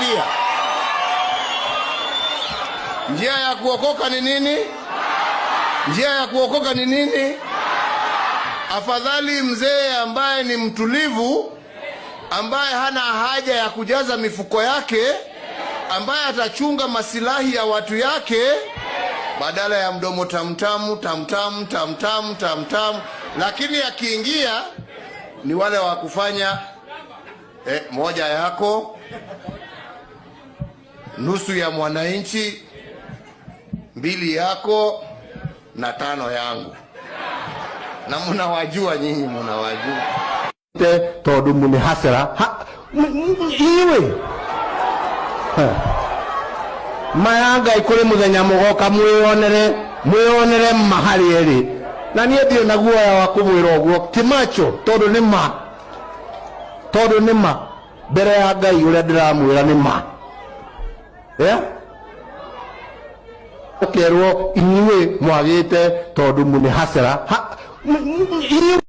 akiingia. Njia ya kuokoka ni nini? Njia ya kuokoka ni nini? Afadhali mzee ambaye ni mtulivu, ambaye hana haja ya kujaza mifuko yake, ambaye atachunga masilahi ya watu yake, badala ya mdomo tamtamu tamtamu tamtamu tamtamu. Lakini akiingia ni wale wa kufanya moja yako, nusu ya mwananchi, mbili yako na tano yangu. Na mnawajua nyinyi, mnawajua tondu mune hasera iwe mayanga ikuri muthenya mugoka mwionere mahali eri na nie ndio naguoya wa kumwira uguo ti macho tondu ni ma mbere ya Ngai uria ndiramwira ni ma ukerwo inyuĩ mwagĩte tondu mune hasera